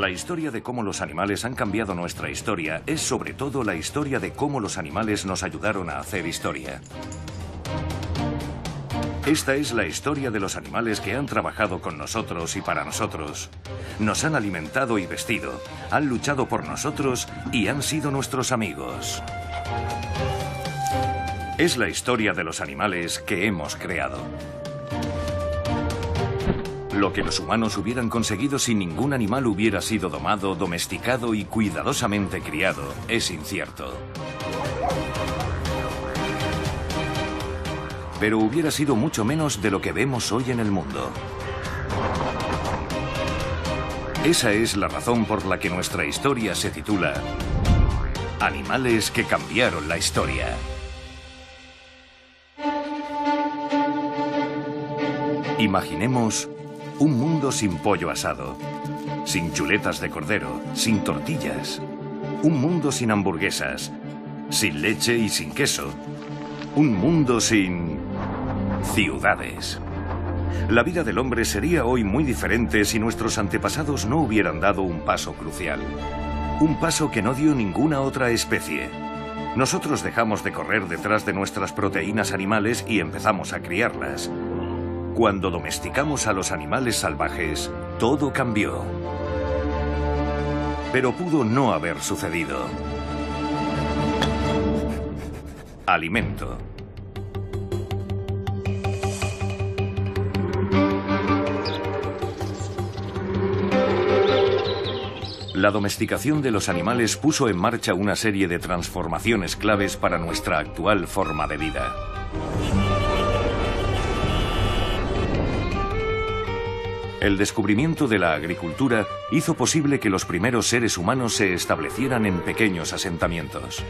La historia de cómo los animales han cambiado nuestra historia es sobre todo la historia de cómo los animales nos ayudaron a hacer historia. Esta es la historia de los animales que han trabajado con nosotros y para nosotros. Nos han alimentado y vestido, han luchado por nosotros y han sido nuestros amigos. Es la historia de los animales que hemos creado. Lo que los humanos hubieran conseguido si ningún animal hubiera sido domado, domesticado y cuidadosamente criado es incierto. Pero hubiera sido mucho menos de lo que vemos hoy en el mundo. Esa es la razón por la que nuestra historia se titula Animales que cambiaron la historia. Imaginemos un mundo sin pollo asado, sin chuletas de cordero, sin tortillas. Un mundo sin hamburguesas, sin leche y sin queso. Un mundo sin ciudades. La vida del hombre sería hoy muy diferente si nuestros antepasados no hubieran dado un paso crucial. Un paso que no dio ninguna otra especie. Nosotros dejamos de correr detrás de nuestras proteínas animales y empezamos a criarlas. Cuando domesticamos a los animales salvajes, todo cambió. Pero pudo no haber sucedido. Alimento. La domesticación de los animales puso en marcha una serie de transformaciones claves para nuestra actual forma de vida. El descubrimiento de la agricultura hizo posible que los primeros seres humanos se establecieran en pequeños asentamientos.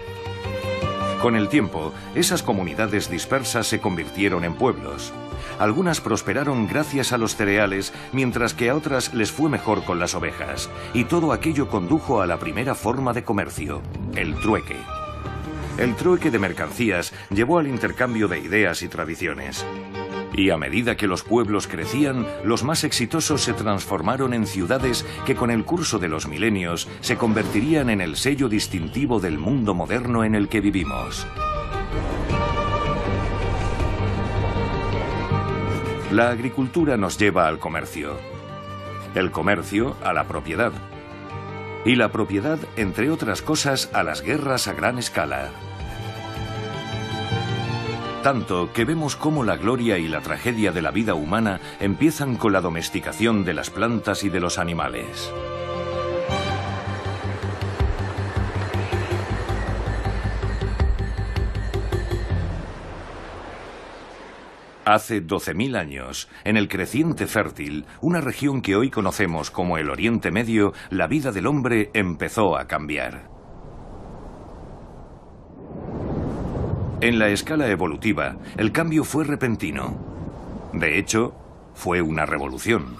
Con el tiempo, esas comunidades dispersas se convirtieron en pueblos. Algunas prosperaron gracias a los cereales, mientras que a otras les fue mejor con las ovejas. Y todo aquello condujo a la primera forma de comercio, el trueque. El trueque de mercancías llevó al intercambio de ideas y tradiciones. Y a medida que los pueblos crecían, los más exitosos se transformaron en ciudades que con el curso de los milenios se convertirían en el sello distintivo del mundo moderno en el que vivimos. La agricultura nos lleva al comercio. El comercio a la propiedad. Y la propiedad, entre otras cosas, a las guerras a gran escala. Tanto que vemos cómo la gloria y la tragedia de la vida humana empiezan con la domesticación de las plantas y de los animales. Hace 12.000 años, en el creciente fértil, una región que hoy conocemos como el Oriente Medio, la vida del hombre empezó a cambiar. En la escala evolutiva, el cambio fue repentino. De hecho, fue una revolución.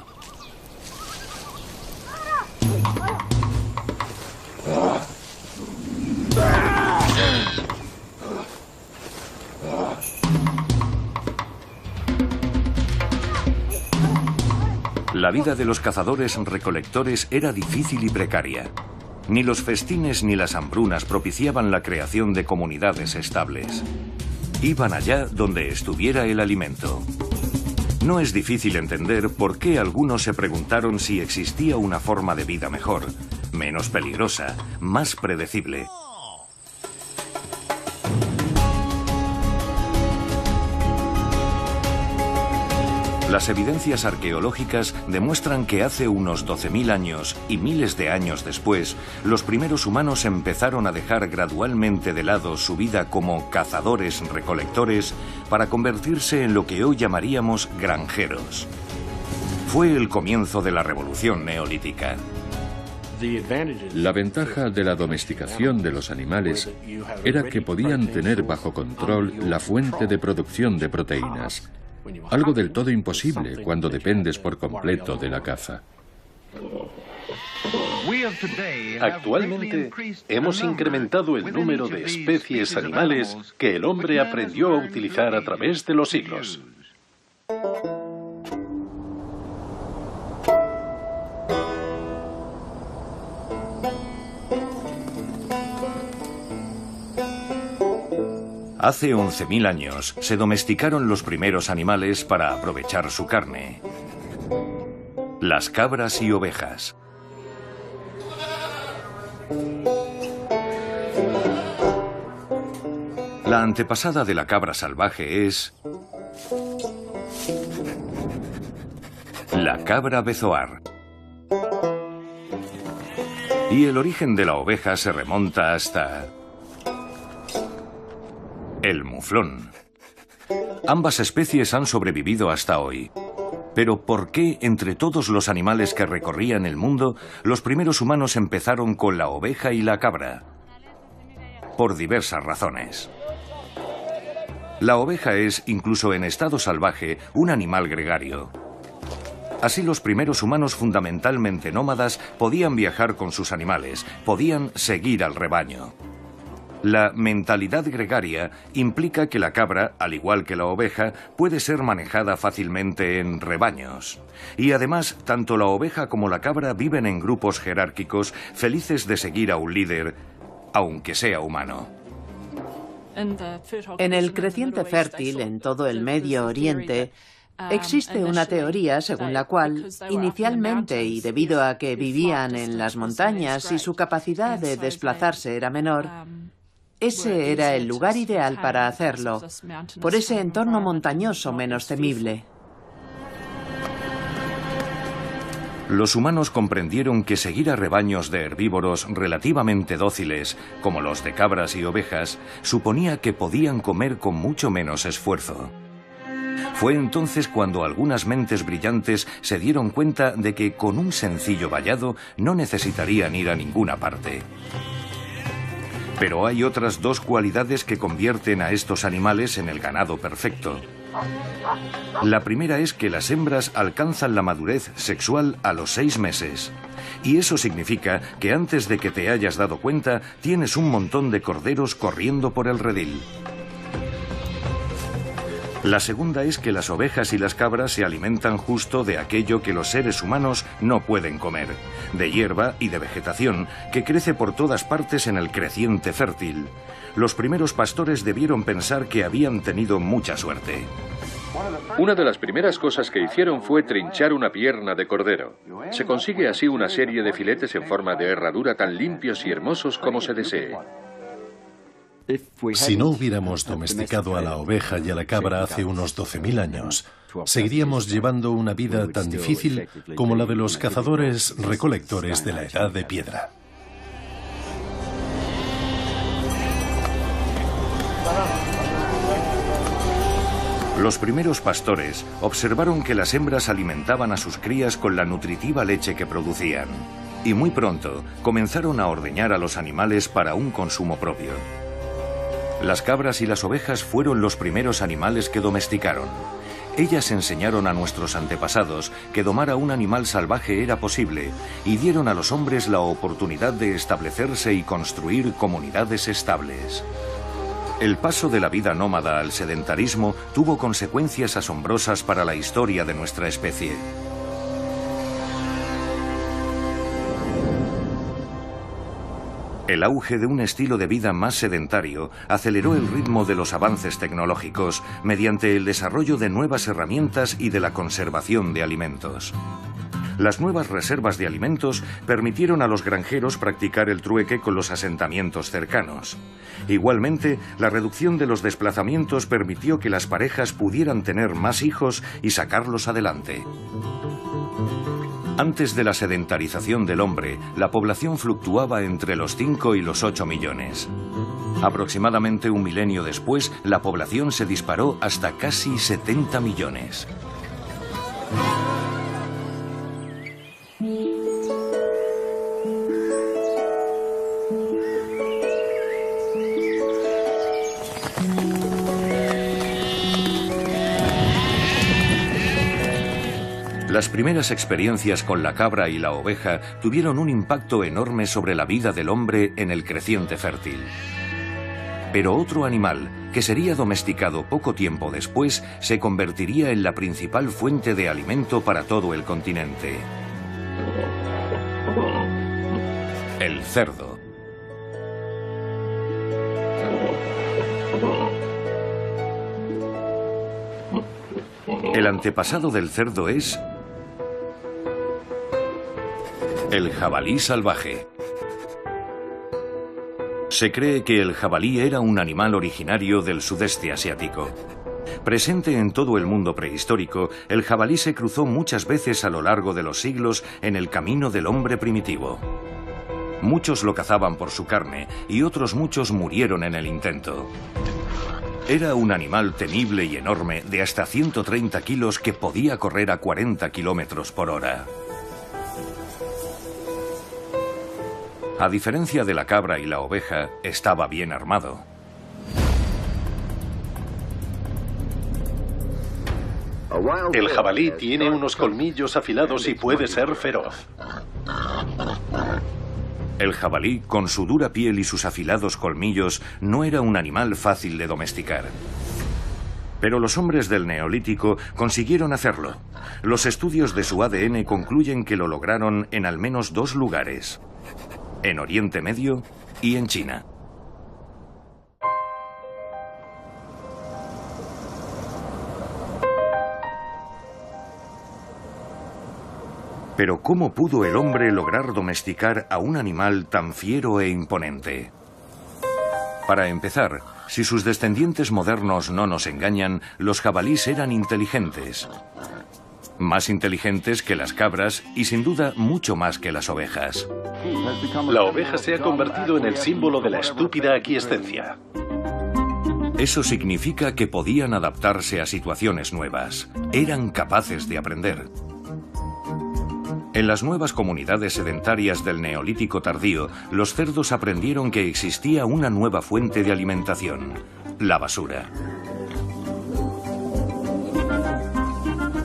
La vida de los cazadores-recolectores era difícil y precaria. Ni los festines ni las hambrunas propiciaban la creación de comunidades estables. Iban allá donde estuviera el alimento. No es difícil entender por qué algunos se preguntaron si existía una forma de vida mejor, menos peligrosa, más predecible. Las evidencias arqueológicas demuestran que hace unos 12.000 años y miles de años después, los primeros humanos empezaron a dejar gradualmente de lado su vida como cazadores-recolectores para convertirse en lo que hoy llamaríamos granjeros. Fue el comienzo de la revolución neolítica. La ventaja de la domesticación de los animales era que podían tener bajo control la fuente de producción de proteínas. Algo del todo imposible cuando dependes por completo de la caza. Actualmente hemos incrementado el número de especies animales que el hombre aprendió a utilizar a través de los siglos. Hace 11.000 años se domesticaron los primeros animales para aprovechar su carne. Las cabras y ovejas. La antepasada de la cabra salvaje es la cabra bezoar. Y el origen de la oveja se remonta hasta el muflón. Ambas especies han sobrevivido hasta hoy. Pero ¿por qué entre todos los animales que recorrían el mundo, los primeros humanos empezaron con la oveja y la cabra? Por diversas razones. La oveja es, incluso en estado salvaje, un animal gregario. Así los primeros humanos fundamentalmente nómadas podían viajar con sus animales, podían seguir al rebaño. La mentalidad gregaria implica que la cabra, al igual que la oveja, puede ser manejada fácilmente en rebaños. Y además, tanto la oveja como la cabra viven en grupos jerárquicos, felices de seguir a un líder, aunque sea humano. En el creciente fértil, en todo el Medio Oriente, existe una teoría según la cual, inicialmente y debido a que vivían en las montañas y su capacidad de desplazarse era menor, ese era el lugar ideal para hacerlo, por ese entorno montañoso menos temible. Los humanos comprendieron que seguir a rebaños de herbívoros relativamente dóciles, como los de cabras y ovejas, suponía que podían comer con mucho menos esfuerzo. Fue entonces cuando algunas mentes brillantes se dieron cuenta de que con un sencillo vallado no necesitarían ir a ninguna parte. Pero hay otras dos cualidades que convierten a estos animales en el ganado perfecto. La primera es que las hembras alcanzan la madurez sexual a los 6 meses. Y eso significa que antes de que te hayas dado cuenta, tienes un montón de corderos corriendo por el redil. La segunda es que las ovejas y las cabras se alimentan justo de aquello que los seres humanos no pueden comer, de hierba y de vegetación que crece por todas partes en el creciente fértil. Los primeros pastores debieron pensar que habían tenido mucha suerte. Una de las primeras cosas que hicieron fue trinchar una pierna de cordero. Se consigue así una serie de filetes en forma de herradura tan limpios y hermosos como se desee. Si no hubiéramos domesticado a la oveja y a la cabra hace unos 12.000 años, seguiríamos llevando una vida tan difícil como la de los cazadores-recolectores de la Edad de Piedra. Los primeros pastores observaron que las hembras alimentaban a sus crías con la nutritiva leche que producían, y muy pronto comenzaron a ordeñar a los animales para un consumo propio. Las cabras y las ovejas fueron los primeros animales que domesticaron. Ellas enseñaron a nuestros antepasados que domar a un animal salvaje era posible y dieron a los hombres la oportunidad de establecerse y construir comunidades estables. El paso de la vida nómada al sedentarismo tuvo consecuencias asombrosas para la historia de nuestra especie. El auge de un estilo de vida más sedentario aceleró el ritmo de los avances tecnológicos mediante el desarrollo de nuevas herramientas y de la conservación de alimentos. Las nuevas reservas de alimentos permitieron a los granjeros practicar el trueque con los asentamientos cercanos. Igualmente, la reducción de los desplazamientos permitió que las parejas pudieran tener más hijos y sacarlos adelante. Antes de la sedentarización del hombre, la población fluctuaba entre los 5 y los 8 millones. Aproximadamente un milenio después, la población se disparó hasta casi 70 millones. Las primeras experiencias con la cabra y la oveja tuvieron un impacto enorme sobre la vida del hombre en el creciente fértil. Pero otro animal, que sería domesticado poco tiempo después, se convertiría en la principal fuente de alimento para todo el continente: el cerdo. El antepasado del cerdo es el jabalí salvaje. Se cree que el jabalí era un animal originario del sudeste asiático. Presente en todo el mundo prehistórico, el jabalí se cruzó muchas veces a lo largo de los siglos en el camino del hombre primitivo. Muchos lo cazaban por su carne y otros muchos murieron en el intento. Era un animal temible y enorme de hasta 130 kilos que podía correr a 40 kilómetros por hora. A diferencia de la cabra y la oveja, estaba bien armado. El jabalí tiene unos colmillos afilados y puede ser feroz. El jabalí, con su dura piel y sus afilados colmillos, no era un animal fácil de domesticar. Pero los hombres del Neolítico consiguieron hacerlo. Los estudios de su ADN concluyen que lo lograron en al menos 2 lugares: en Oriente Medio y en China. Pero ¿cómo pudo el hombre lograr domesticar a un animal tan fiero e imponente? Para empezar, si sus descendientes modernos no nos engañan, los jabalíes eran inteligentes. Más inteligentes que las cabras y sin duda mucho más que las ovejas. La oveja se ha convertido en el símbolo de la estúpida aquiescencia. Eso significa que podían adaptarse a situaciones nuevas. Eran capaces de aprender. En las nuevas comunidades sedentarias del Neolítico tardío, los cerdos aprendieron que existía una nueva fuente de alimentación: la basura.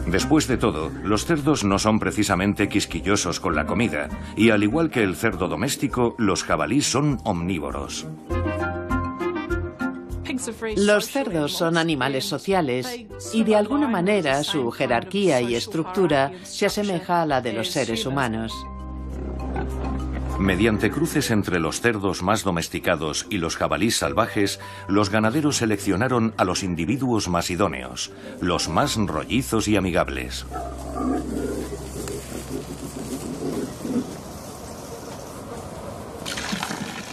Después de todo, los cerdos no son precisamente quisquillosos con la comida, y al igual que el cerdo doméstico, los jabalíes son omnívoros. Los cerdos son animales sociales y de alguna manera su jerarquía y estructura se asemeja a la de los seres humanos. Mediante cruces entre los cerdos más domesticados y los jabalíes salvajes, los ganaderos seleccionaron a los individuos más idóneos, los más rollizos y amigables.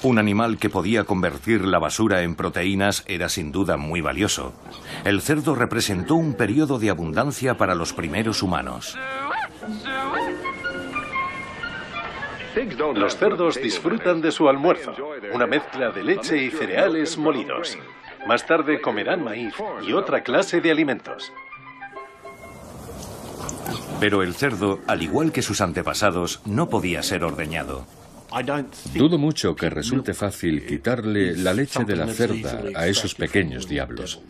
Un animal que podía convertir la basura en proteínas era sin duda muy valioso. El cerdo representó un periodo de abundancia para los primeros humanos. Los cerdos disfrutan de su almuerzo, una mezcla de leche y cereales molidos. Más tarde comerán maíz y otra clase de alimentos. Pero el cerdo, al igual que sus antepasados, no podía ser ordeñado. Dudo mucho que resulte fácil quitarle la leche de la cerda a esos pequeños diablos.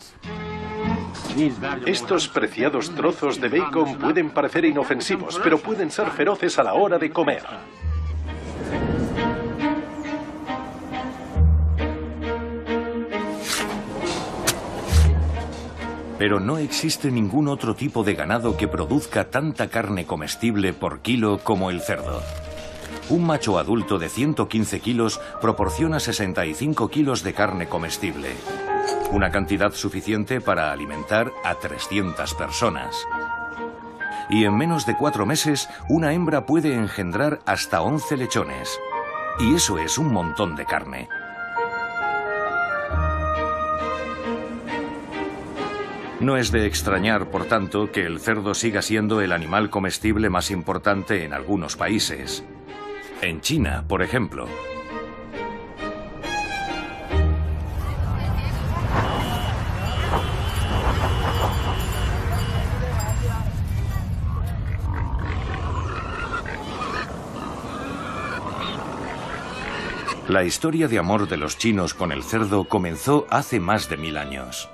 Estos preciados trozos de bacon pueden parecer inofensivos, pero pueden ser feroces a la hora de comer. Pero no existe ningún otro tipo de ganado que produzca tanta carne comestible por kilo como el cerdo. Un macho adulto de 115 kilos proporciona 65 kilos de carne comestible, una cantidad suficiente para alimentar a 300 personas. Y en menos de 4 meses, una hembra puede engendrar hasta 11 lechones. Y eso es un montón de carne. No es de extrañar, por tanto, que el cerdo siga siendo el animal comestible más importante en algunos países. En China, por ejemplo. La historia de amor de los chinos con el cerdo comenzó hace más de 1000 años.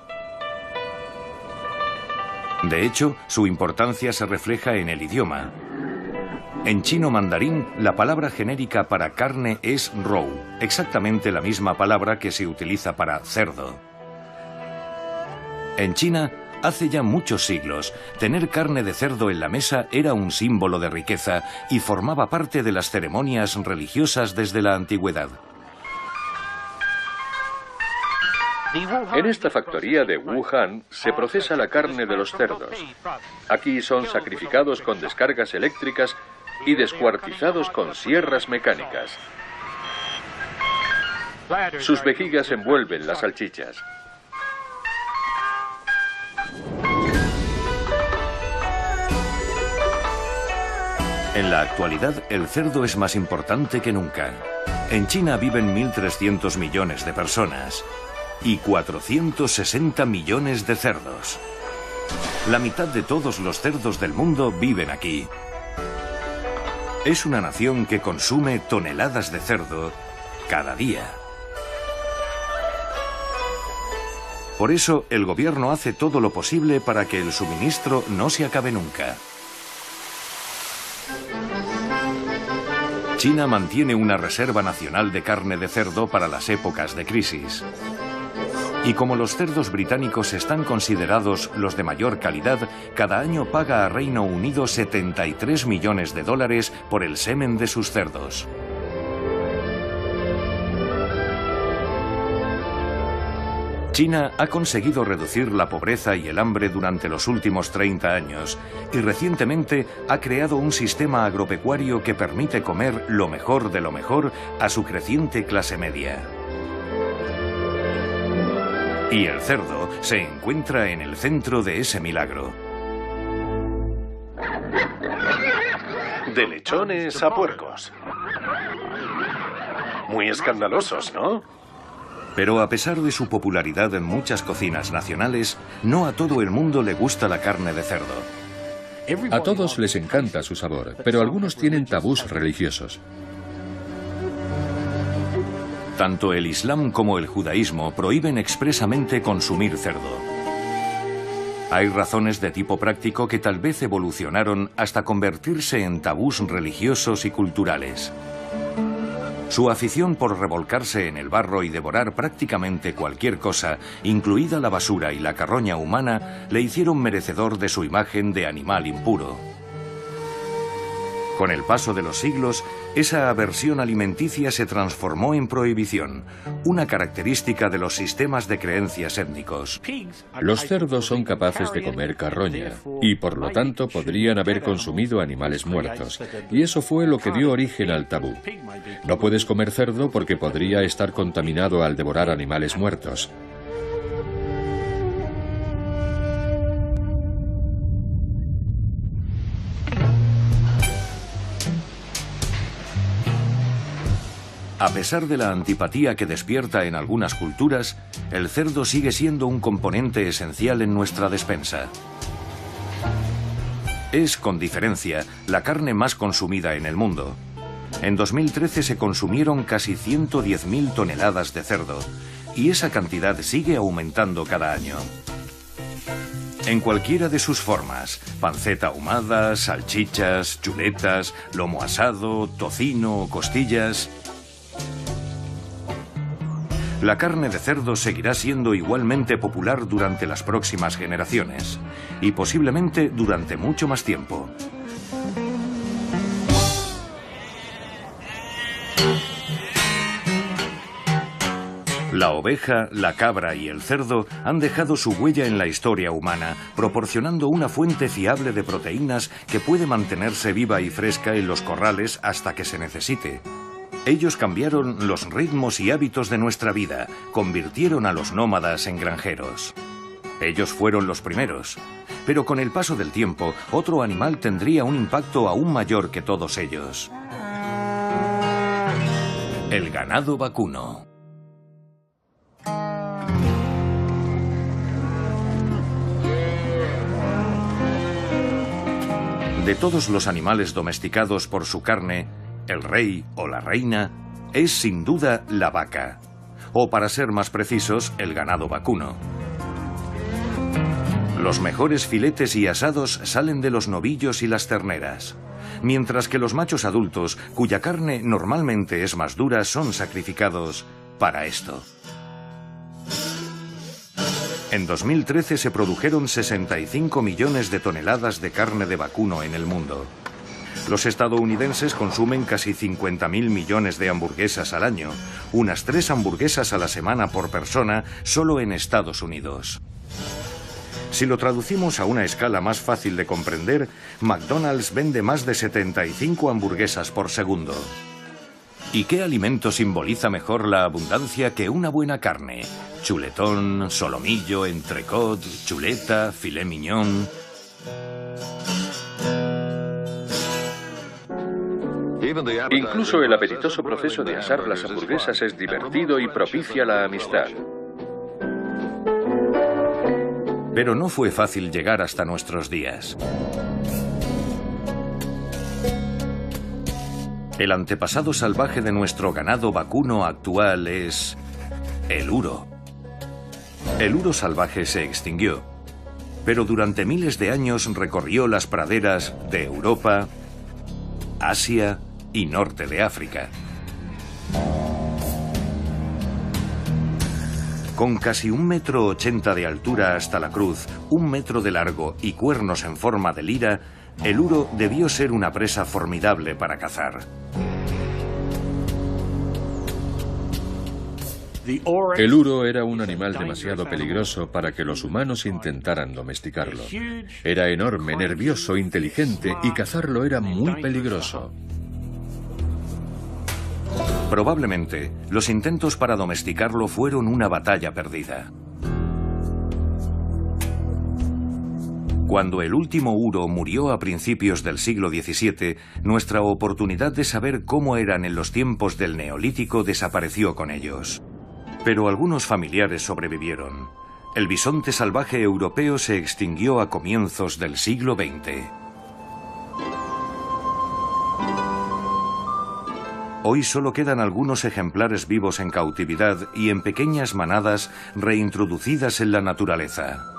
De hecho, su importancia se refleja en el idioma. En chino mandarín, la palabra genérica para carne es rou, exactamente la misma palabra que se utiliza para cerdo. En China, hace ya muchos siglos, tener carne de cerdo en la mesa era un símbolo de riqueza y formaba parte de las ceremonias religiosas desde la antigüedad. En esta factoría de Wuhan se procesa la carne de los cerdos. Aquí son sacrificados con descargas eléctricas y descuartizados con sierras mecánicas. Sus vejigas envuelven las salchichas. En la actualidad, el cerdo es más importante que nunca. En China viven 1.300 millones de personas y 460 millones de cerdos. La mitad de todos los cerdos del mundo viven aquí. Es una nación que consume toneladas de cerdo cada día. Por eso, el gobierno hace todo lo posible para que el suministro no se acabe nunca. China mantiene una reserva nacional de carne de cerdo para las épocas de crisis. Y como los cerdos británicos están considerados los de mayor calidad, cada año paga a Reino Unido 73 millones de dólares por el semen de sus cerdos. China ha conseguido reducir la pobreza y el hambre durante los últimos 30 años y recientemente ha creado un sistema agropecuario que permite comer lo mejor de lo mejor a su creciente clase media. Y el cerdo se encuentra en el centro de ese milagro. De lechones a puercos. Muy escandalosos, ¿no? Pero a pesar de su popularidad en muchas cocinas nacionales, no a todo el mundo le gusta la carne de cerdo. A todos les encanta su sabor, pero algunos tienen tabús religiosos. Tanto el Islam como el judaísmo prohíben expresamente consumir cerdo. Hay razones de tipo práctico que tal vez evolucionaron hasta convertirse en tabús religiosos y culturales. Su afición por revolcarse en el barro y devorar prácticamente cualquier cosa, incluida la basura y la carroña humana, le hicieron merecedor de su imagen de animal impuro. Con el paso de los siglos, esa aversión alimenticia se transformó en prohibición, una característica de los sistemas de creencias étnicos. Los cerdos son capaces de comer carroña y, por lo tanto, podrían haber consumido animales muertos. Y eso fue lo que dio origen al tabú. No puedes comer cerdo porque podría estar contaminado al devorar animales muertos. A pesar de la antipatía que despierta en algunas culturas, el cerdo sigue siendo un componente esencial en nuestra despensa. Es, con diferencia, la carne más consumida en el mundo. En 2013 se consumieron casi 110.000 toneladas de cerdo, y esa cantidad sigue aumentando cada año. En cualquiera de sus formas, panceta ahumada, salchichas, chuletas, lomo asado, tocino o costillas. La carne de cerdo seguirá siendo igualmente popular durante las próximas generaciones y posiblemente durante mucho más tiempo. La oveja, la cabra y el cerdo han dejado su huella en la historia humana, proporcionando una fuente fiable de proteínas que puede mantenerse viva y fresca en los corrales hasta que se necesite. Ellos cambiaron los ritmos y hábitos de nuestra vida, convirtieron a los nómadas en granjeros. Ellos fueron los primeros, pero con el paso del tiempo, otro animal tendría un impacto aún mayor que todos ellos. El ganado vacuno. De todos los animales domesticados por su carne, el rey o la reina es sin duda la vaca, o para ser más precisos, el ganado vacuno. Los mejores filetes y asados salen de los novillos y las terneras, mientras que los machos adultos, cuya carne normalmente es más dura, son sacrificados para esto. En 2013 se produjeron 65 millones de toneladas de carne de vacuno en el mundo. Los estadounidenses consumen casi 50.000 millones de hamburguesas al año, unas 3 hamburguesas a la semana por persona solo en Estados Unidos. Si lo traducimos a una escala más fácil de comprender, McDonald's vende más de 75 hamburguesas por segundo. ¿Y qué alimento simboliza mejor la abundancia que una buena carne? Chuletón, solomillo, entrecot, chuleta, filet mignon. Incluso el apetitoso proceso de asar las hamburguesas es divertido y propicia la amistad. Pero no fue fácil llegar hasta nuestros días. El antepasado salvaje de nuestro ganado vacuno actual es el uro. El uro salvaje se extinguió, pero durante miles de años recorrió las praderas de Europa, Asia y norte de África. Con casi 1,80 m de altura hasta la cruz, 1 metro de largo y cuernos en forma de lira, el uro debió ser una presa formidable para cazar. El uro era un animal demasiado peligroso para que los humanos intentaran domesticarlo. Era enorme, nervioso, inteligente y cazarlo era muy peligroso. Probablemente, los intentos para domesticarlo fueron una batalla perdida. Cuando el último uro murió a principios del siglo XVII, nuestra oportunidad de saber cómo eran en los tiempos del Neolítico desapareció con ellos. Pero algunos familiares sobrevivieron. El bisonte salvaje europeo se extinguió a comienzos del siglo XX. Hoy solo quedan algunos ejemplares vivos en cautividad y en pequeñas manadas reintroducidas en la naturaleza.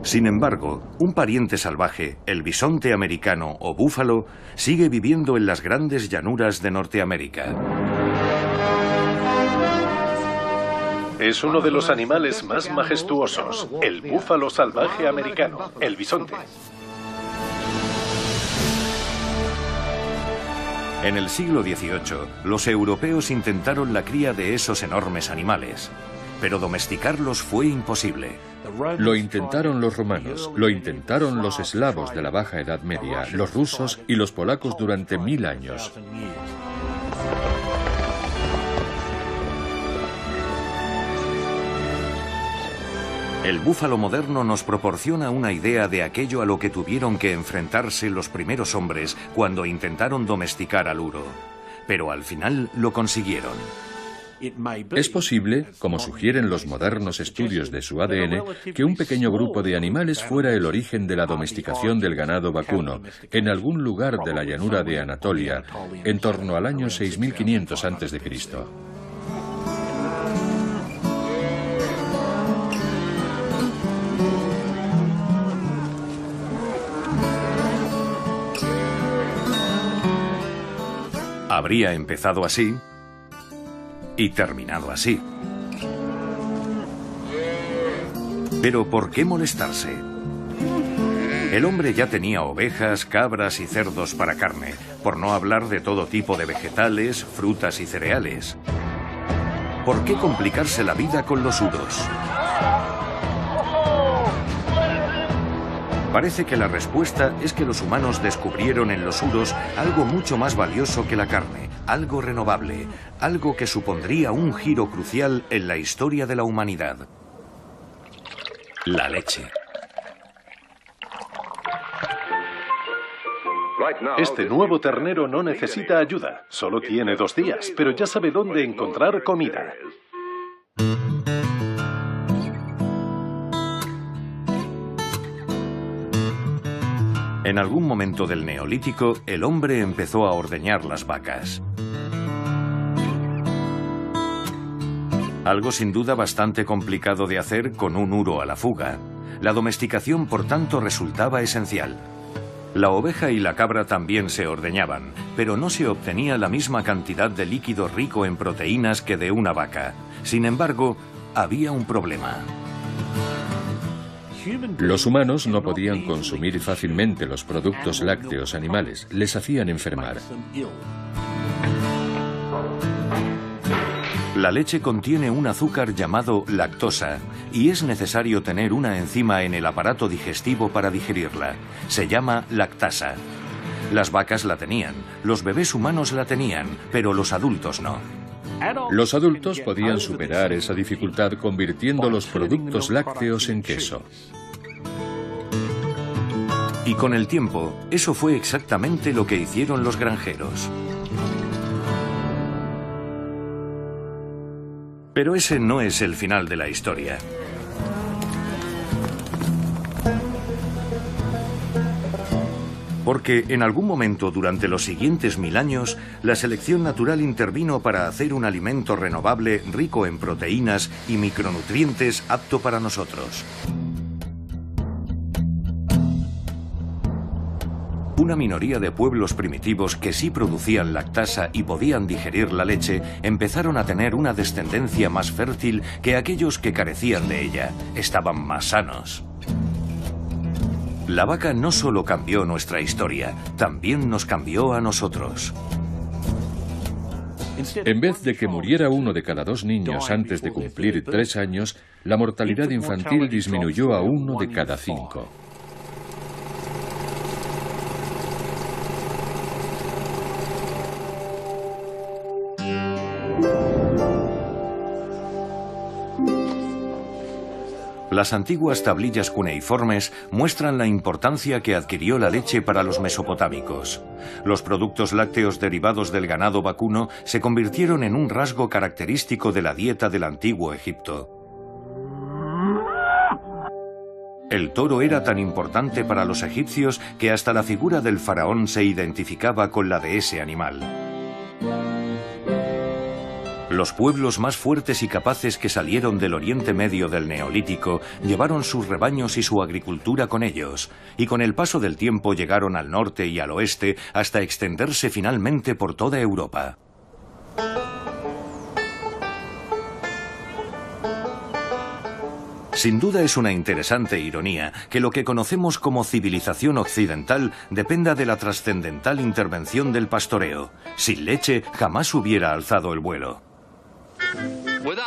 Sin embargo, un pariente salvaje, el bisonte americano o búfalo, sigue viviendo en las grandes llanuras de Norteamérica. Es uno de los animales más majestuosos, el búfalo salvaje americano, el bisonte. En el siglo XVIII, los europeos intentaron la cría de esos enormes animales, pero domesticarlos fue imposible. Lo intentaron los romanos, lo intentaron los eslavos de la Baja Edad Media, los rusos y los polacos durante 1000 años. El búfalo moderno nos proporciona una idea de aquello a lo que tuvieron que enfrentarse los primeros hombres cuando intentaron domesticar al uro. Pero al final lo consiguieron. Es posible, como sugieren los modernos estudios de su ADN, que un pequeño grupo de animales fuera el origen de la domesticación del ganado vacuno, en algún lugar de la llanura de Anatolia, en torno al año 6500 a.C. Habría empezado así y terminado así. Pero ¿por qué molestarse? El hombre ya tenía ovejas, cabras y cerdos para carne, por no hablar de todo tipo de vegetales, frutas y cereales. ¿Por qué complicarse la vida con los uros? Parece que la respuesta es que los humanos descubrieron en los uros algo mucho más valioso que la carne, algo renovable, algo que supondría un giro crucial en la historia de la humanidad: la leche. Este nuevo ternero no necesita ayuda, solo tiene 2 días, pero ya sabe dónde encontrar comida. En algún momento del Neolítico, el hombre empezó a ordeñar las vacas. Algo sin duda bastante complicado de hacer con un uro a la fuga. La domesticación, por tanto, resultaba esencial. La oveja y la cabra también se ordeñaban, pero no se obtenía la misma cantidad de líquido rico en proteínas que de una vaca. Sin embargo, había un problema. Los humanos no podían consumir fácilmente los productos lácteos animales, les hacían enfermar. La leche contiene un azúcar llamado lactosa y es necesario tener una enzima en el aparato digestivo para digerirla. Se llama lactasa. Las vacas la tenían, los bebés humanos la tenían, pero los adultos no. Los adultos podían superar esa dificultad convirtiendo los productos lácteos en queso. Y con el tiempo, eso fue exactamente lo que hicieron los granjeros. Pero ese no es el final de la historia. Porque en algún momento durante los siguientes 1000 años, la selección natural intervino para hacer un alimento renovable rico en proteínas y micronutrientes apto para nosotros. Una minoría de pueblos primitivos que sí producían lactasa y podían digerir la leche empezaron a tener una descendencia más fértil que aquellos que carecían de ella. Estaban más sanos. La vaca no solo cambió nuestra historia, también nos cambió a nosotros. En vez de que muriera 1 de cada 2 niños antes de cumplir 3 años, la mortalidad infantil disminuyó a 1 de cada 5. Las antiguas tablillas cuneiformes muestran la importancia que adquirió la leche para los mesopotámicos. Los productos lácteos derivados del ganado vacuno se convirtieron en un rasgo característico de la dieta del antiguo Egipto. El toro era tan importante para los egipcios que hasta la figura del faraón se identificaba con la de ese animal. Los pueblos más fuertes y capaces que salieron del Oriente Medio del Neolítico llevaron sus rebaños y su agricultura con ellos, y con el paso del tiempo llegaron al norte y al oeste hasta extenderse finalmente por toda Europa. Sin duda es una interesante ironía que lo que conocemos como civilización occidental dependa de la trascendental intervención del pastoreo. Sin leche jamás hubiera alzado el vuelo.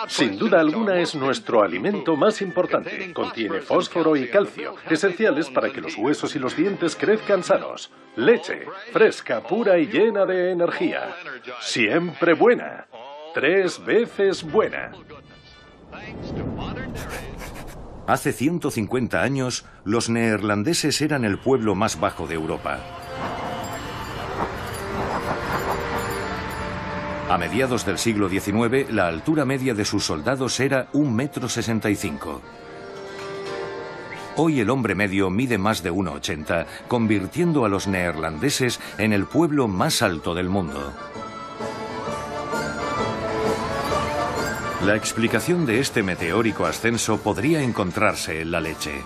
Sin duda alguna es nuestro alimento más importante. Contiene fósforo y calcio, esenciales para que los huesos y los dientes crezcan sanos. Leche, fresca, pura y llena de energía. Siempre buena. 3 veces buena. Hace 150 años, los neerlandeses eran el pueblo más bajo de Europa. A mediados del siglo XIX, la altura media de sus soldados era 1,65 m. Hoy el hombre medio mide más de 1,80 m, convirtiendo a los neerlandeses en el pueblo más alto del mundo. La explicación de este meteórico ascenso podría encontrarse en la leche.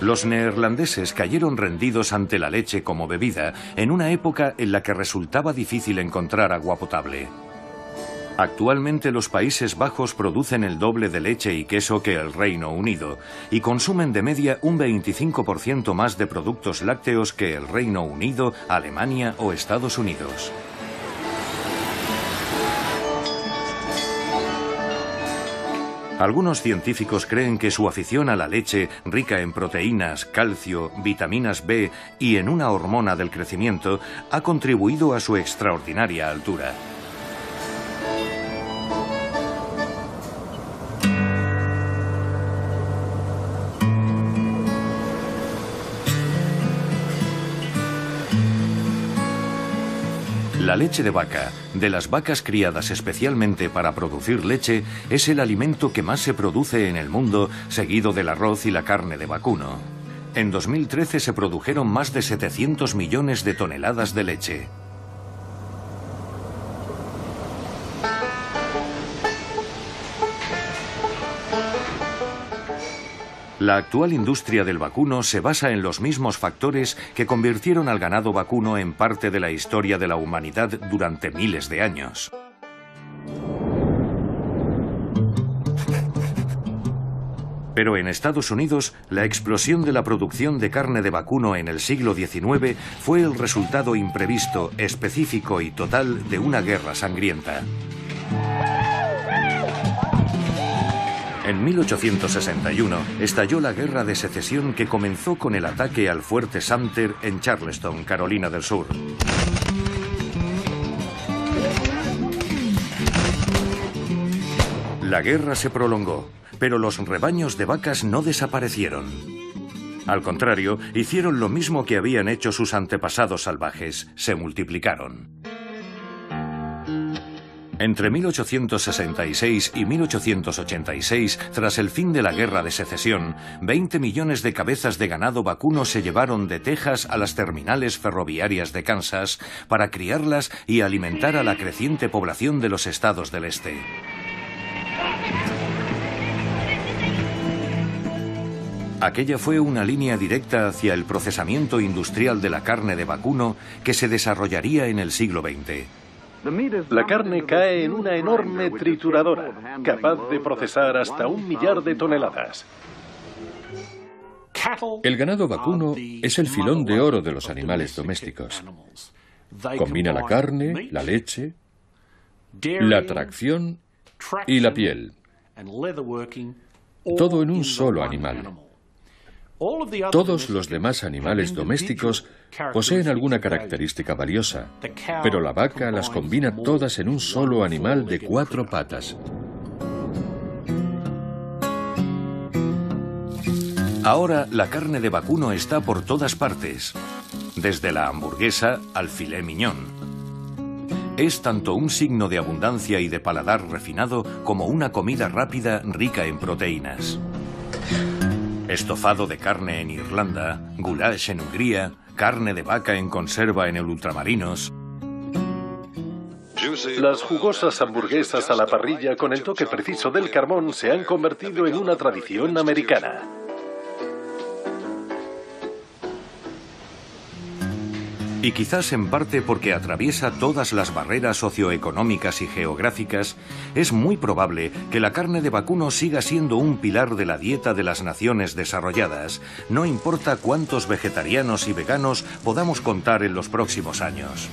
Los neerlandeses cayeron rendidos ante la leche como bebida en una época en la que resultaba difícil encontrar agua potable. Actualmente los Países Bajos producen el doble de leche y queso que el Reino Unido y consumen de media un 25% más de productos lácteos que el Reino Unido, Alemania o Estados Unidos. Algunos científicos creen que su afición a la leche, rica en proteínas, calcio, vitaminas B y en una hormona del crecimiento, ha contribuido a su extraordinaria altura. La leche de vaca, de las vacas criadas especialmente para producir leche, es el alimento que más se produce en el mundo, seguido del arroz y la carne de vacuno. En 2013 se produjeron más de 700 millones de toneladas de leche. La actual industria del vacuno se basa en los mismos factores que convirtieron al ganado vacuno en parte de la historia de la humanidad durante miles de años. Pero en Estados Unidos, la explosión de la producción de carne de vacuno en el siglo XIX fue el resultado imprevisto, específico y total de una guerra sangrienta. En 1861 estalló la Guerra de Secesión que comenzó con el ataque al fuerte Sumter en Charleston, Carolina del Sur. La guerra se prolongó, pero los rebaños de vacas no desaparecieron. Al contrario, hicieron lo mismo que habían hecho sus antepasados salvajes, se multiplicaron. Entre 1866 y 1886, tras el fin de la Guerra de Secesión, 20 millones de cabezas de ganado vacuno se llevaron de Texas a las terminales ferroviarias de Kansas para criarlas y alimentar a la creciente población de los estados del este. Aquella fue una línea directa hacia el procesamiento industrial de la carne de vacuno que se desarrollaría en el siglo XX. La carne cae en una enorme trituradora, capaz de procesar hasta 1 millar de toneladas. El ganado vacuno es el filón de oro de los animales domésticos. Combina la carne, la leche, la tracción y la piel. Todo en un solo animal. Todos los demás animales domésticos poseen alguna característica valiosa, pero la vaca las combina todas en un solo animal de 4 patas. Ahora la carne de vacuno está por todas partes, desde la hamburguesa al filet mignon. Es tanto un signo de abundancia y de paladar refinado como una comida rápida rica en proteínas. Estofado de carne en Irlanda, goulash en Hungría, carne de vaca en conserva en el ultramarinos. Las jugosas hamburguesas a la parrilla con el toque preciso del carbón se han convertido en una tradición americana. Y quizás en parte porque atraviesa todas las barreras socioeconómicas y geográficas, es muy probable que la carne de vacuno siga siendo un pilar de la dieta de las naciones desarrolladas, no importa cuántos vegetarianos y veganos podamos contar en los próximos años.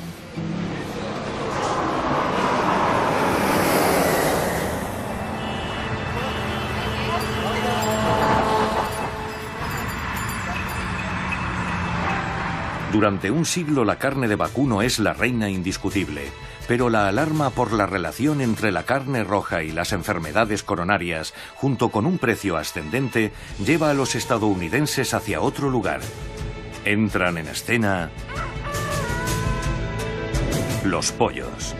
Durante un siglo la carne de vacuno es la reina indiscutible, pero la alarma por la relación entre la carne roja y las enfermedades coronarias, junto con un precio ascendente, lleva a los estadounidenses hacia otro lugar. Entran en escena los pollos.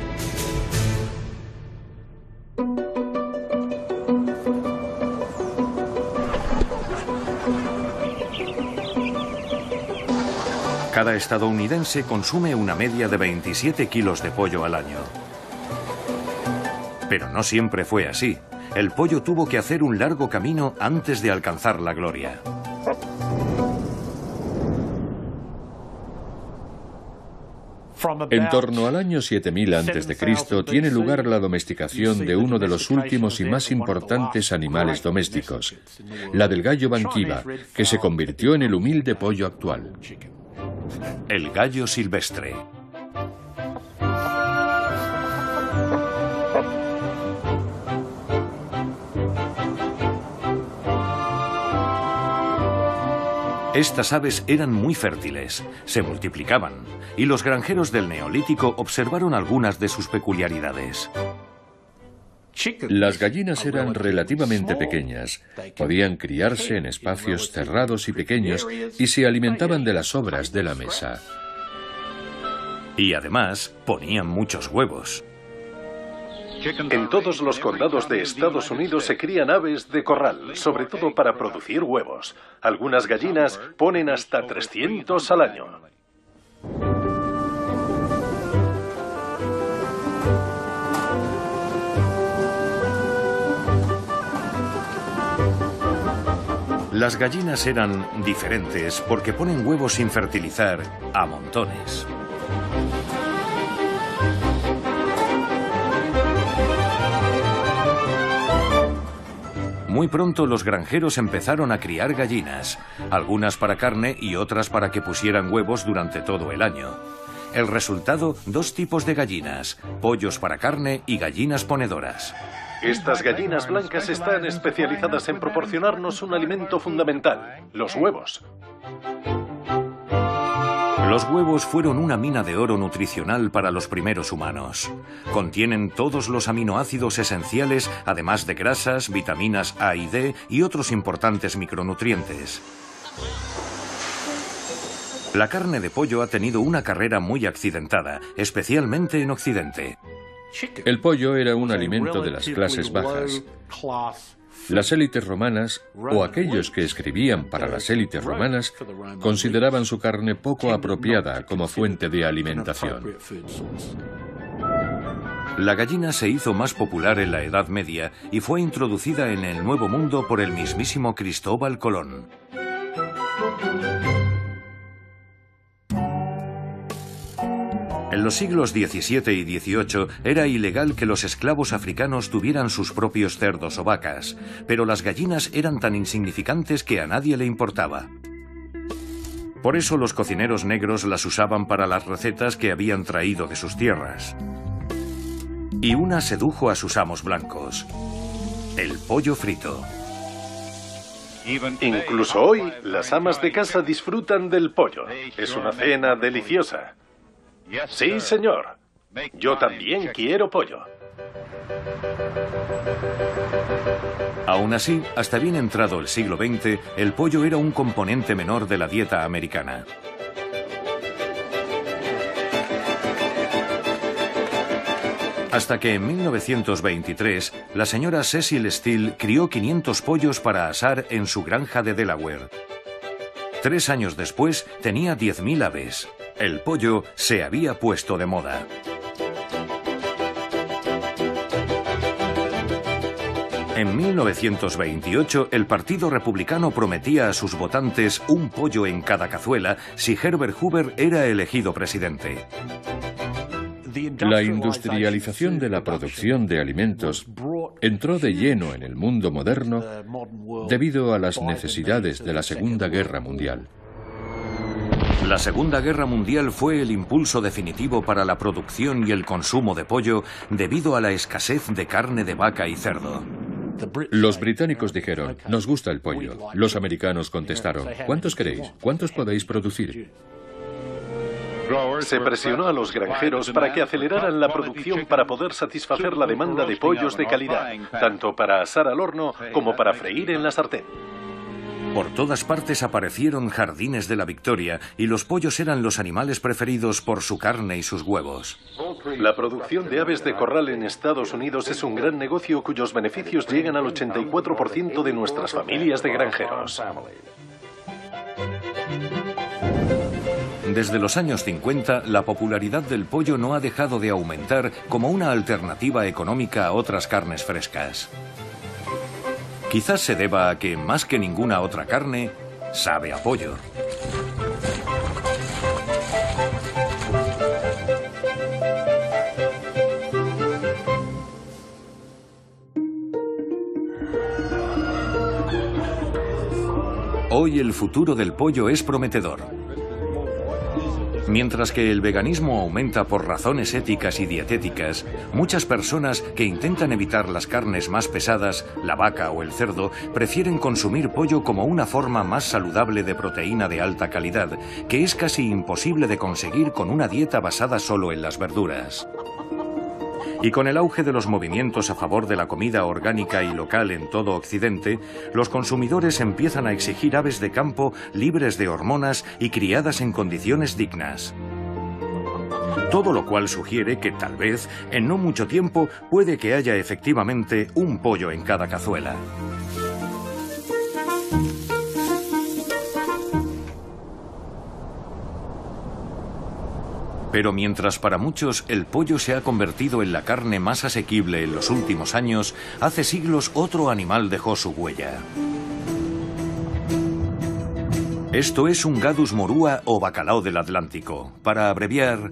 Cada estadounidense consume una media de 27 kilos de pollo al año. Pero no siempre fue así. El pollo tuvo que hacer un largo camino antes de alcanzar la gloria. En torno al año 7000 a.C. tiene lugar la domesticación de uno de los últimos y más importantes animales domésticos, la del gallo banquiva, que se convirtió en el humilde pollo actual. El gallo silvestre. Estas aves eran muy fértiles, se multiplicaban, y los granjeros del Neolítico observaron algunas de sus peculiaridades. Las gallinas eran relativamente pequeñas, podían criarse en espacios cerrados y pequeños y se alimentaban de las sobras de la mesa. Y además ponían muchos huevos. En todos los condados de Estados Unidos se crían aves de corral, sobre todo para producir huevos. Algunas gallinas ponen hasta 300 al año. Las gallinas eran diferentes porque ponen huevos sin fertilizar a montones. Muy pronto los granjeros empezaron a criar gallinas, algunas para carne y otras para que pusieran huevos durante todo el año. El resultado, 2 tipos de gallinas, pollos para carne y gallinas ponedoras. Estas gallinas blancas están especializadas en proporcionarnos un alimento fundamental, los huevos. Los huevos fueron una mina de oro nutricional para los primeros humanos. Contienen todos los aminoácidos esenciales, además de grasas, vitaminas A y D y otros importantes micronutrientes. La carne de pollo ha tenido una carrera muy accidentada, especialmente en Occidente. El pollo era un alimento de las clases bajas. Las élites romanas, o aquellos que escribían para las élites romanas, consideraban su carne poco apropiada como fuente de alimentación. La gallina se hizo más popular en la Edad Media y fue introducida en el Nuevo Mundo por el mismísimo Cristóbal Colón. En los siglos XVII y XVIII era ilegal que los esclavos africanos tuvieran sus propios cerdos o vacas, pero las gallinas eran tan insignificantes que a nadie le importaba. Por eso los cocineros negros las usaban para las recetas que habían traído de sus tierras. Y una sedujo a sus amos blancos: el pollo frito. Incluso hoy, las amas de casa disfrutan del pollo. Es una cena deliciosa. Sí, señor. Yo también quiero pollo. Aún así, hasta bien entrado el siglo XX, el pollo era un componente menor de la dieta americana. Hasta que en 1923, la señora Cecil Steele crió 500 pollos para asar en su granja de Delaware. 3 años después, tenía 10.000 aves. El pollo se había puesto de moda. En 1928, el Partido Republicano prometía a sus votantes un pollo en cada cazuela si Herbert Hoover era elegido presidente. La industrialización de la producción de alimentos entró de lleno en el mundo moderno debido a las necesidades de la Segunda Guerra Mundial. La Segunda Guerra Mundial fue el impulso definitivo para la producción y el consumo de pollo debido a la escasez de carne de vaca y cerdo. Los británicos dijeron: nos gusta el pollo. Los americanos contestaron: ¿cuántos queréis? ¿Cuántos podéis producir? Se presionó a los granjeros para que aceleraran la producción para poder satisfacer la demanda de pollos de calidad, tanto para asar al horno como para freír en la sartén. Por todas partes aparecieron jardines de la Victoria y los pollos eran los animales preferidos por su carne y sus huevos. La producción de aves de corral en Estados Unidos es un gran negocio cuyos beneficios llegan al 84% de nuestras familias de granjeros. Desde los años 50, la popularidad del pollo no ha dejado de aumentar como una alternativa económica a otras carnes frescas. Quizás se deba a que, más que ninguna otra carne, sabe a pollo. Hoy el futuro del pollo es prometedor. Mientras que el veganismo aumenta por razones éticas y dietéticas, muchas personas que intentan evitar las carnes más pesadas, la vaca o el cerdo, prefieren consumir pollo como una forma más saludable de proteína de alta calidad, que es casi imposible de conseguir con una dieta basada solo en las verduras. Y con el auge de los movimientos a favor de la comida orgánica y local en todo Occidente, los consumidores empiezan a exigir aves de campo libres de hormonas y criadas en condiciones dignas. Todo lo cual sugiere que tal vez, en no mucho tiempo, puede que haya efectivamente un pollo en cada cazuela. Pero mientras para muchos el pollo se ha convertido en la carne más asequible en los últimos años, hace siglos otro animal dejó su huella. Esto es un Gadus morua o bacalao del Atlántico, para abreviar,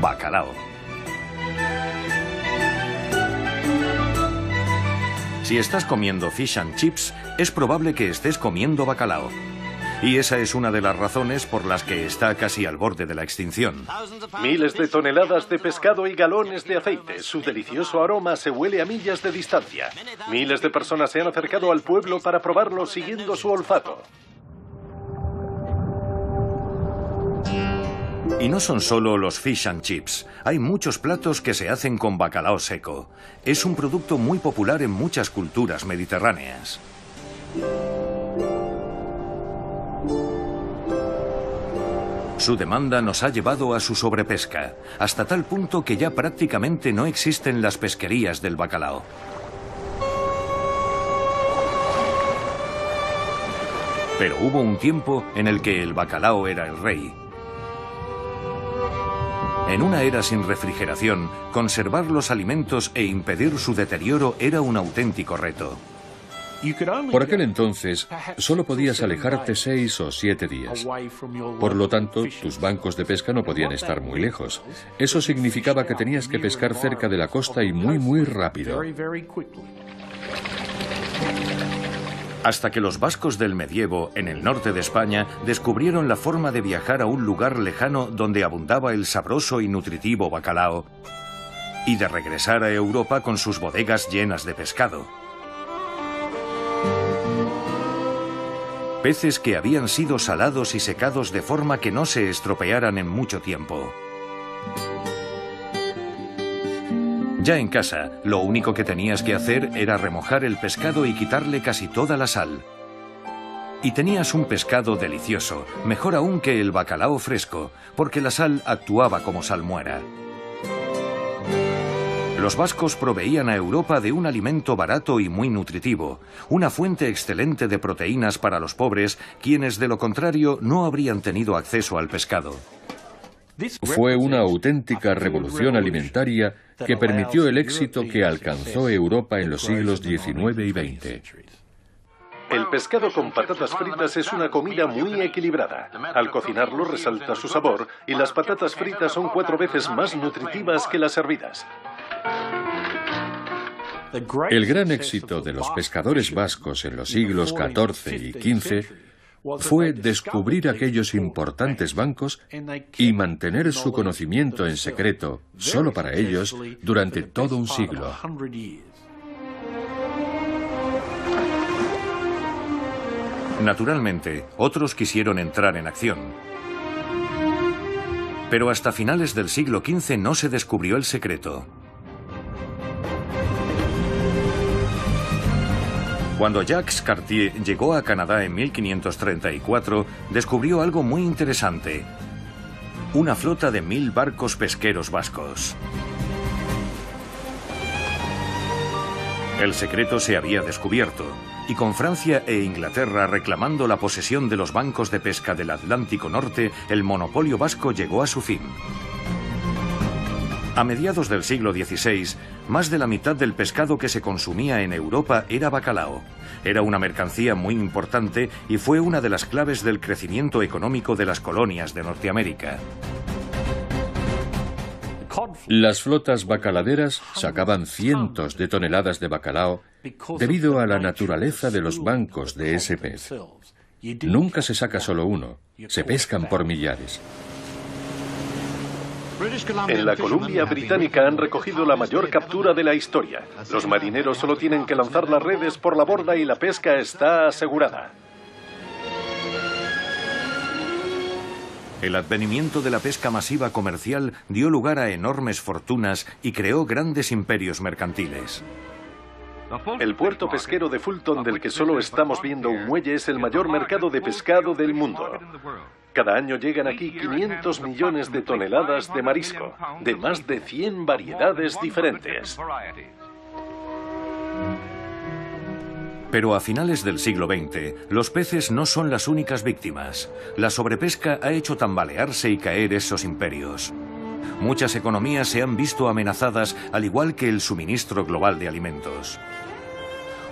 bacalao. Si estás comiendo fish and chips, es probable que estés comiendo bacalao. Y esa es una de las razones por las que está casi al borde de la extinción. Miles de toneladas de pescado y galones de aceite. Su delicioso aroma se huele a millas de distancia. Miles de personas se han acercado al pueblo para probarlo siguiendo su olfato. Y no son solo los fish and chips. Hay muchos platos que se hacen con bacalao seco. Es un producto muy popular en muchas culturas mediterráneas. Su demanda nos ha llevado a su sobrepesca, hasta tal punto que ya prácticamente no existen las pesquerías del bacalao. Pero hubo un tiempo en el que el bacalao era el rey. En una era sin refrigeración, conservar los alimentos e impedir su deterioro era un auténtico reto. Por aquel entonces, solo podías alejarte 6 o 7 días. Por lo tanto, tus bancos de pesca no podían estar muy lejos. Eso significaba que tenías que pescar cerca de la costa y muy rápido. Hasta que los vascos del medievo, en el norte de España, descubrieron la forma de viajar a un lugar lejano donde abundaba el sabroso y nutritivo bacalao, y de regresar a Europa con sus bodegas llenas de pescado. Peces que habían sido salados y secados de forma que no se estropearan en mucho tiempo. Ya en casa, lo único que tenías que hacer era remojar el pescado y quitarle casi toda la sal. Y tenías un pescado delicioso, mejor aún que el bacalao fresco, porque la sal actuaba como salmuera. Los vascos proveían a Europa de un alimento barato y muy nutritivo, una fuente excelente de proteínas para los pobres, quienes de lo contrario no habrían tenido acceso al pescado. Fue una auténtica revolución alimentaria que permitió el éxito que alcanzó Europa en los siglos XIX y XX. El pescado con patatas fritas es una comida muy equilibrada. Al cocinarlo resalta su sabor y las patatas fritas son 4 veces más nutritivas que las hervidas. El gran éxito de los pescadores vascos en los siglos XIV y XV fue descubrir aquellos importantes bancos y mantener su conocimiento en secreto, solo para ellos, durante todo un siglo. Naturalmente, otros quisieron entrar en acción. Pero hasta finales del siglo XV no se descubrió el secreto. Cuando Jacques Cartier llegó a Canadá en 1534, descubrió algo muy interesante: una flota de 1000 barcos pesqueros vascos. El secreto se había descubierto, y con Francia e Inglaterra reclamando la posesión de los bancos de pesca del Atlántico Norte, el monopolio vasco llegó a su fin. A mediados del siglo XVI, más de la mitad del pescado que se consumía en Europa era bacalao. Era una mercancía muy importante y fue una de las claves del crecimiento económico de las colonias de Norteamérica. Las flotas bacaladeras sacaban cientos de toneladas de bacalao debido a la naturaleza de los bancos de ese pez. Nunca se saca solo uno, se pescan por millares. En la Columbia Británica han recogido la mayor captura de la historia. Los marineros solo tienen que lanzar las redes por la borda y la pesca está asegurada. El advenimiento de la pesca masiva comercial dio lugar a enormes fortunas y creó grandes imperios mercantiles. El puerto pesquero de Fulton, del que solo estamos viendo un muelle, es el mayor mercado de pescado del mundo. Cada año llegan aquí 500 millones de toneladas de marisco, de más de 100 variedades diferentes. Pero a finales del siglo XX, los peces no son las únicas víctimas. La sobrepesca ha hecho tambalearse y caer esos imperios. Muchas economías se han visto amenazadas, al igual que el suministro global de alimentos.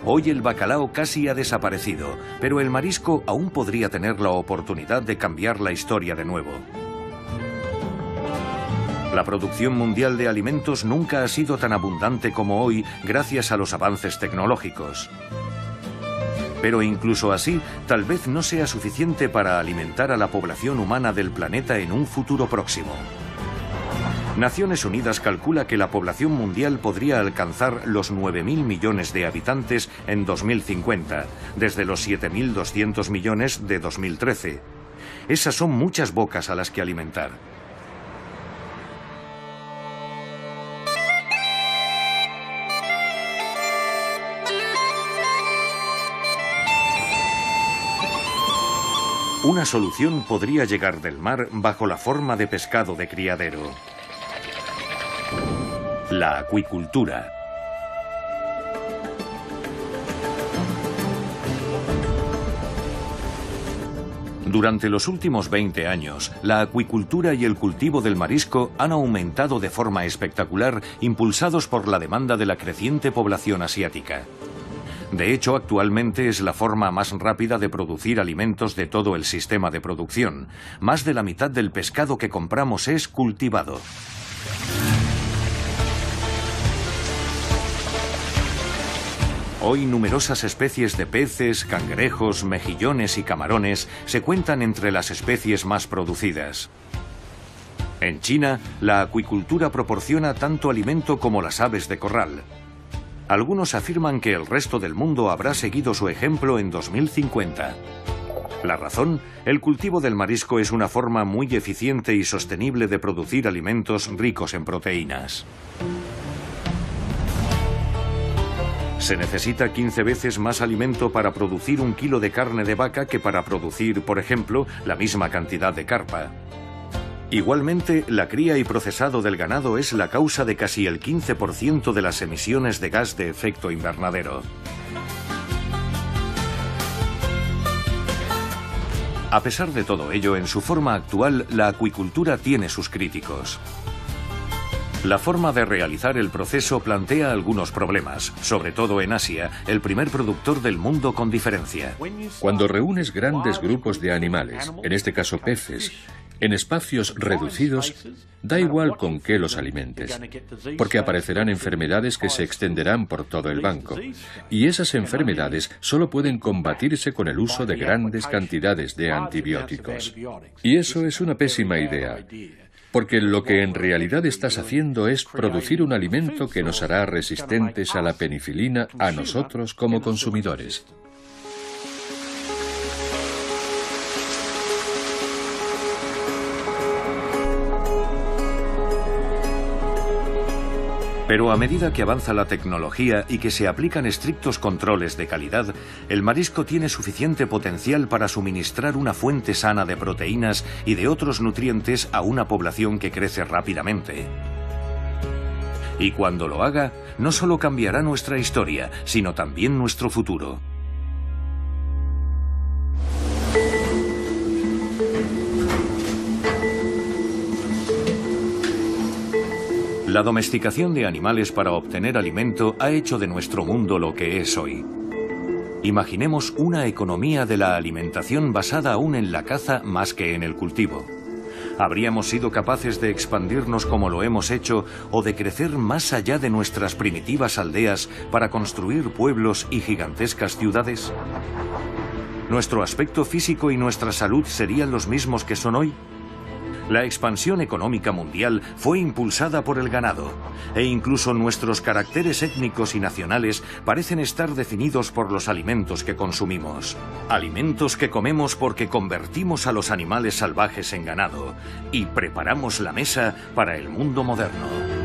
Hoy el bacalao casi ha desaparecido, pero el marisco aún podría tener la oportunidad de cambiar la historia de nuevo. La producción mundial de alimentos nunca ha sido tan abundante como hoy gracias a los avances tecnológicos. Pero incluso así, tal vez no sea suficiente para alimentar a la población humana del planeta en un futuro próximo. Naciones Unidas calcula que la población mundial podría alcanzar los 9.000 millones de habitantes en 2050, desde los 7.200 millones de 2013. Esas son muchas bocas a las que alimentar. Una solución podría llegar del mar bajo la forma de pescado de criadero. La acuicultura. Durante los últimos 20 años, la acuicultura y el cultivo del marisco han aumentado de forma espectacular, impulsados por la demanda de la creciente población asiática. De hecho, actualmente es la forma más rápida de producir alimentos de todo el sistema de producción. Más de la mitad del pescado que compramos es cultivado. Hoy numerosas especies de peces, cangrejos, mejillones y camarones se cuentan entre las especies más producidas. En China, la acuicultura proporciona tanto alimento como las aves de corral. Algunos afirman que el resto del mundo habrá seguido su ejemplo en 2050. La razón, el cultivo del marisco es una forma muy eficiente y sostenible de producir alimentos ricos en proteínas. Se necesita 15 veces más alimento para producir 1 kilo de carne de vaca que para producir, por ejemplo, la misma cantidad de carpa. Igualmente, la cría y procesado del ganado es la causa de casi el 15% de las emisiones de gas de efecto invernadero. A pesar de todo ello, en su forma actual, la acuicultura tiene sus críticos. La forma de realizar el proceso plantea algunos problemas, sobre todo en Asia, el primer productor del mundo con diferencia. Cuando reúnes grandes grupos de animales, en este caso peces, en espacios reducidos, da igual con qué los alimentes, porque aparecerán enfermedades que se extenderán por todo el banco, y esas enfermedades solo pueden combatirse con el uso de grandes cantidades de antibióticos. Y eso es una pésima idea, porque lo que en realidad estás haciendo es producir un alimento que nos hará resistentes a la penicilina a nosotros como consumidores. Pero a medida que avanza la tecnología y que se aplican estrictos controles de calidad, el marisco tiene suficiente potencial para suministrar una fuente sana de proteínas y de otros nutrientes a una población que crece rápidamente. Y cuando lo haga, no solo cambiará nuestra historia, sino también nuestro futuro. La domesticación de animales para obtener alimento ha hecho de nuestro mundo lo que es hoy. Imaginemos una economía de la alimentación basada aún en la caza más que en el cultivo. ¿Habríamos sido capaces de expandirnos como lo hemos hecho o de crecer más allá de nuestras primitivas aldeas para construir pueblos y gigantescas ciudades? ¿Nuestro aspecto físico y nuestra salud serían los mismos que son hoy? La expansión económica mundial fue impulsada por el ganado, e incluso nuestros caracteres étnicos y nacionales parecen estar definidos por los alimentos que consumimos. Alimentos que comemos porque convertimos a los animales salvajes en ganado y preparamos la mesa para el mundo moderno.